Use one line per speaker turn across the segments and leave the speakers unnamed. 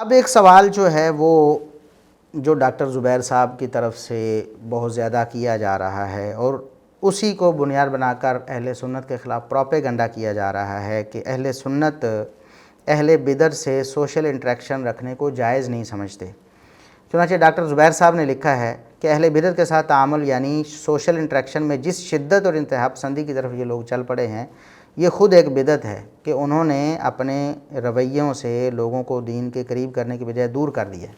اب ایک سوال جو ہے وہ جو ڈاکٹر زبیر صاحب کی طرف سے بہت زیادہ کیا جا رہا ہے اور اسی کو بنیاد بنا کر اہل سنت کے خلاف پروپیگنڈا کیا جا رہا ہے کہ اہل سنت اہل بدعت سے سوشل انٹریکشن رکھنے کو جائز نہیں سمجھتے۔ چنانچہ ڈاکٹر زبیر صاحب نے لکھا ہے کہ اہل بدعت کے ساتھ تعامل یعنی سوشل انٹریکشن میں جس شدت اور انتہا پسندی کی طرف یہ لوگ چل پڑے ہیں، یہ خود ایک بدعت ہے کہ انہوں نے اپنے رویوں سے لوگوں کو دین کے قریب کرنے کی بجائے دور کر دیا ہے۔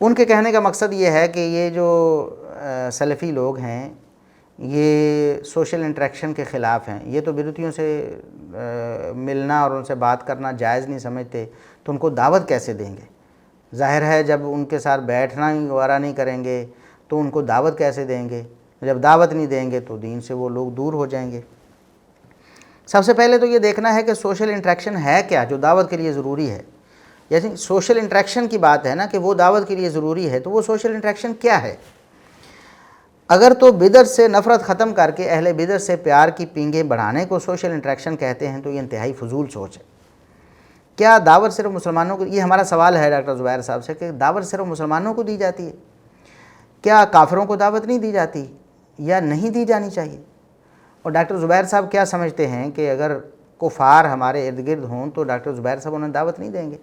ان کے کہنے کا مقصد یہ ہے کہ یہ جو سلفی لوگ ہیں یہ سوشل انٹریکشن کے خلاف ہیں، یہ تو بدعتیوں سے ملنا اور ان سے بات کرنا جائز نہیں سمجھتے، تو ان کو دعوت کیسے دیں گے؟ ظاہر ہے جب ان کے ساتھ بیٹھنا ہی گوارہ نہیں کریں گے تو ان کو دعوت کیسے دیں گے؟ جب دعوت نہیں دیں گے تو دین سے وہ لوگ دور ہو جائیں گے۔ سب سے پہلے تو یہ دیکھنا ہے کہ سوشل انٹریکشن ہے کیا جو دعوت کے لیے ضروری ہے۔ یعنی سوشل انٹریکشن کی بات ہے نا کہ وہ دعوت کے لیے ضروری ہے، تو وہ سوشل انٹریکشن کیا ہے؟ اگر تو بدعت سے نفرت ختم کر کے اہل بدعت سے پیار کی پینگیں بڑھانے کو سوشل انٹریکشن کہتے ہیں تو یہ انتہائی فضول سوچ ہے۔ کیا دعوت صرف مسلمانوں کو، یہ ہمارا سوال ہے ڈاکٹر زبیر صاحب سے، کہ دعوت صرف مسلمانوں کو دی جاتی ہے؟ کیا کافروں کو دعوت نہیں دی جاتی یا نہیں دی جانی چاہیے؟ اور ڈاکٹر زبیر صاحب کیا سمجھتے ہیں کہ اگر کفار ہمارے ارد گرد ہوں تو ڈاکٹر زبیر صاحب انہیں دعوت نہیں دیں گے؟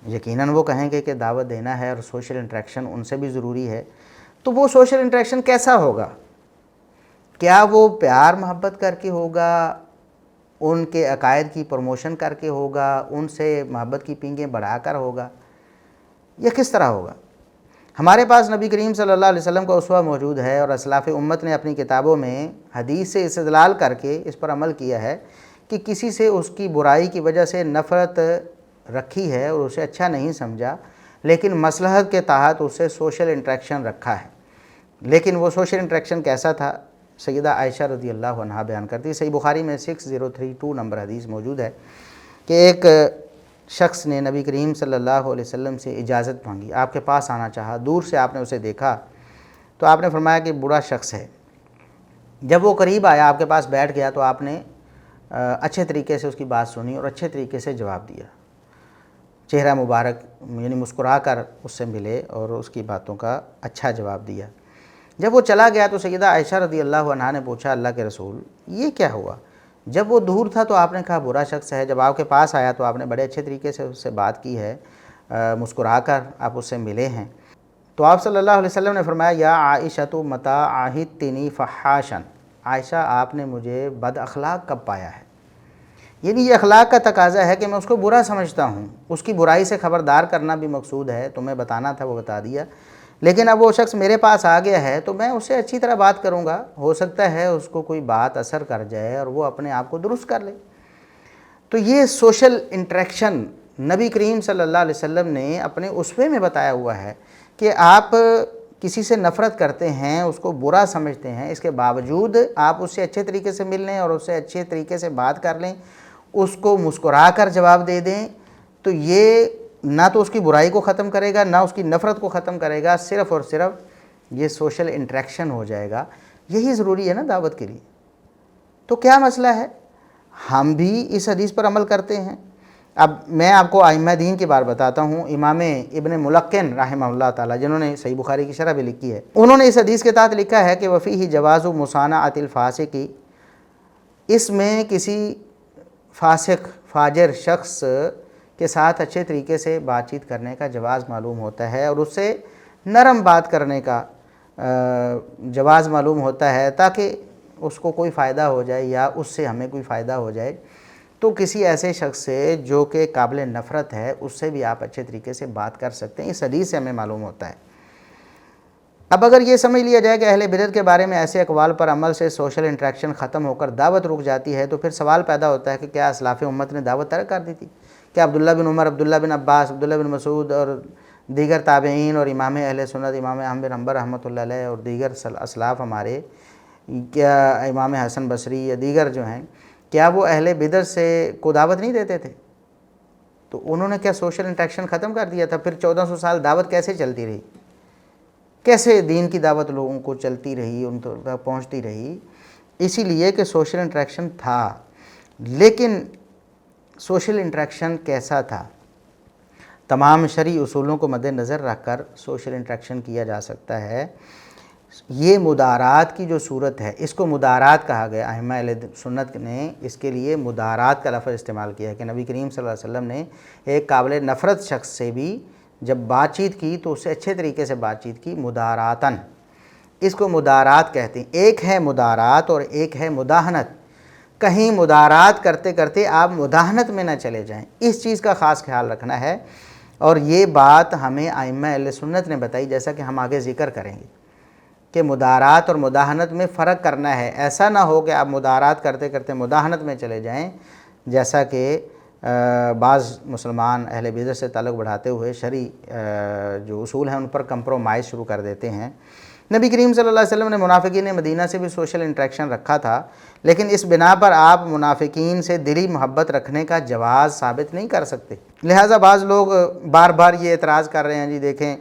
یقیناً وہ کہیں گے کہ دعوت دینا ہے اور سوشل انٹریکشن ان سے بھی ضروری ہے۔ تو وہ سوشل انٹریکشن کیسا ہوگا؟ کیا وہ پیار محبت کر کے ہوگا، ان کے عقائد کی پروموشن کر کے ہوگا، ان سے محبت کی پینگیں بڑھا کر ہوگا، یہ کس طرح ہوگا؟ ہمارے پاس نبی کریم صلی اللہ علیہ وسلم کا اسوہ موجود ہے اور اسلاف امت نے اپنی کتابوں میں حدیث سے استدلال کر کے اس پر عمل کیا ہے کہ کسی سے اس کی برائی کی وجہ سے نفرت رکھی ہے اور اسے اچھا نہیں سمجھا، لیکن مصلحت کے تحت اس سے سوشل انٹریکشن رکھا ہے۔ لیکن وہ سوشل انٹریکشن کیسا تھا؟ سیدہ عائشہ رضی اللہ عنہا بیان کرتی ہے، صحیح بخاری میں 6032 نمبر حدیث موجود ہے کہ ایک شخص نے نبی کریم صلی اللہ علیہ وسلم سے اجازت مانگی، آپ کے پاس آنا چاہا، دور سے آپ نے اسے دیکھا تو آپ نے فرمایا کہ برا شخص ہے۔ جب وہ قریب آیا، آپ کے پاس بیٹھ گیا تو آپ نے اچھے طریقے سے اس کی بات سنی اور اچھے طریقے سے جواب دیا، چہرہ مبارک یعنی مسکرا کر اس سے ملے اور اس کی باتوں کا اچھا جواب دیا۔ جب وہ چلا گیا تو سیدہ عائشہ رضی اللہ عنہا نے پوچھا، اللہ کے رسول یہ کیا ہوا؟ جب وہ دور تھا تو آپ نے کہا برا شخص ہے، جب آپ کے پاس آیا تو آپ نے بڑے اچھے طریقے سے اس سے بات کی ہے، مسکرا کر آپ اس سے ملے ہیں۔ تو آپ صلی اللہ علیہ وسلم نے فرمایا، یا عائشہ متی عاہدتنی فحاشا، عائشہ آپ نے مجھے بد اخلاق کب پایا ہے؟ یعنی یہ اخلاق کا تقاضا ہے کہ میں اس کو برا سمجھتا ہوں، اس کی برائی سے خبردار کرنا بھی مقصود ہے، تمہیں بتانا تھا وہ بتا دیا، لیکن اب وہ شخص میرے پاس آ گیا ہے تو میں اس سے اچھی طرح بات کروں گا، ہو سکتا ہے اس کو کوئی بات اثر کر جائے اور وہ اپنے آپ کو درست کر لے۔ تو یہ سوشل انٹریکشن نبی کریم صلی اللہ علیہ وسلم نے اپنے اسوے میں بتایا ہوا ہے کہ آپ کسی سے نفرت کرتے ہیں، اس کو برا سمجھتے ہیں، اس کے باوجود آپ اس سے اچھے طریقے سے مل لیں اور اس سے اچھے طریقے سے بات کر لیں، اس کو مسکرا کر جواب دے دیں، تو یہ نہ تو اس کی برائی کو ختم کرے گا، نہ اس کی نفرت کو ختم کرے گا، صرف اور صرف یہ سوشل انٹریکشن ہو جائے گا۔ یہی ضروری ہے نا دعوت کے لیے۔ تو کیا مسئلہ ہے؟ ہم بھی اس حدیث پر عمل کرتے ہیں۔ اب میں آپ کو ائمہ دین کی بات بتاتا ہوں، امام ابن ملقن رحمہ اللہ تعالیٰ، جنہوں نے صحیح بخاری کی شرح بھی لکھی ہے، انہوں نے اس حدیث کے تحت لکھا ہے کہ وفیہ جواز مصانعۃ الفاسق، اس میں کسی فاسق فاجر شخص کے ساتھ اچھے طریقے سے بات چیت کرنے کا جواز معلوم ہوتا ہے اور اس سے نرم بات کرنے کا جواز معلوم ہوتا ہے تاکہ اس کو کوئی فائدہ ہو جائے یا اس سے ہمیں کوئی فائدہ ہو جائے۔ تو کسی ایسے شخص سے جو کہ قابل نفرت ہے اس سے بھی آپ اچھے طریقے سے بات کر سکتے ہیں، اس حدیث سے ہمیں معلوم ہوتا ہے۔ اب اگر یہ سمجھ لیا جائے کہ اہل بدعت کے بارے میں ایسے اقوال پر عمل سے سوشل انٹریکشن ختم ہو کر دعوت رک جاتی ہے، تو پھر سوال پیدا ہوتا ہے کہ کیا اسلاف امت نے دعوت ترک کر دی تھی؟ کیا عبداللہ بن عمر، عبداللہ بن عباس، عبداللہ بن مسعود اور دیگر تابعین اور امام اہل سنت امام احمد بن حنبل رحمۃ اللہ علیہ اور دیگر اسلاف ہمارے، کیا امام حسن بصری یا دیگر جو ہیں، کیا وہ اہل بدعت سے کو دعوت نہیں دیتے تھے؟ تو انہوں نے کیا سوشل انٹریکشن ختم کر دیا تھا؟ پھر 1400 سال دعوت کیسے چلتی رہی؟ کیسے دین کی دعوت لوگوں کو چلتی رہی، ان تک پہنچتی رہی؟ اسی لیے کہ سوشل انٹریکشن تھا، لیکن سوشل انٹریکشن کیسا تھا؟ تمام شرعی اصولوں کو مد نظر رکھ کر سوشل انٹریکشن کیا جا سکتا ہے۔ یہ مدارات کی جو صورت ہے اس کو مدارات کہا گیا۔ ائمہ اہل سنت نے اس کے لیے مدارات کا لفظ استعمال کیا ہے کہ نبی کریم صلی اللہ علیہ وسلم نے ایک قابل نفرت شخص سے بھی جب بات چیت کی تو اس سے اچھے طریقے سے بات چیت کی، مداراتن، اس کو مدارات کہتے ہیں۔ ایک ہے مدارات اور ایک ہے مداہنت۔ کہیں مدارات کرتے کرتے آپ مداہنت میں نہ چلے جائیں، اس چیز کا خاص خیال رکھنا ہے، اور یہ بات ہمیں ائمہ اہل سنت نے بتائی، جیسا کہ ہم آگے ذکر کریں گے کہ مدارات اور مداہنت میں فرق کرنا ہے۔ ایسا نہ ہو کہ آپ مدارات کرتے کرتے مداہنت میں چلے جائیں، جیسا کہ بعض مسلمان اہل بدعت سے تعلق بڑھاتے ہوئے شرعی جو اصول ہیں ان پر کمپرومائز شروع کر دیتے ہیں۔ نبی کریم صلی اللہ علیہ وسلم نے منافقین مدینہ سے بھی سوشل انٹریکشن رکھا تھا، لیکن اس بنا پر آپ منافقین سے دلی محبت رکھنے کا جواز ثابت نہیں کر سکتے۔ لہٰذا بعض لوگ بار بار یہ اعتراض کر رہے ہیں، جی دیکھیں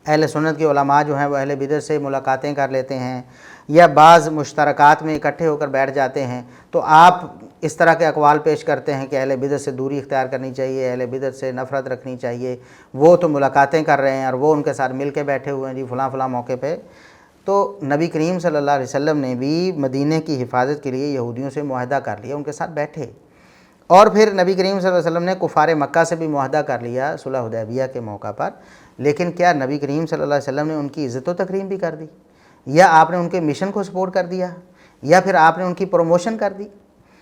اہل سنت کے علماء جو ہیں وہ اہل بدعت سے ملاقاتیں کر لیتے ہیں یا بعض مشترکات میں اکٹھے ہو کر بیٹھ جاتے ہیں، تو آپ اس طرح کے اقوال پیش کرتے ہیں کہ اہل بدعت سے دوری اختیار کرنی چاہیے، اہل بدعت سے نفرت رکھنی چاہیے، وہ تو ملاقاتیں کر رہے ہیں اور وہ ان کے ساتھ مل کے بیٹھے ہوئے ہیں جی فلاں فلاں موقع پہ۔ تو نبی کریم صلی اللہ علیہ وسلم نے بھی مدینہ کی حفاظت کے لیے یہودیوں سے معاہدہ کر لیا، ان کے ساتھ بیٹھے، اور پھر نبی کریم صلی اللہ علیہ وسلم نے کفار مکہ سے بھی معاہدہ کر لیا صلح حدیبیہ کے موقع پر، لیکن کیا نبی کریم صلی اللہ علیہ وسلم نے ان کی عزت و تکریم بھی کر دی، یا آپ نے ان کے مشن کو سپورٹ کر دیا، یا پھر آپ نے ان کی پروموشن کر دی؟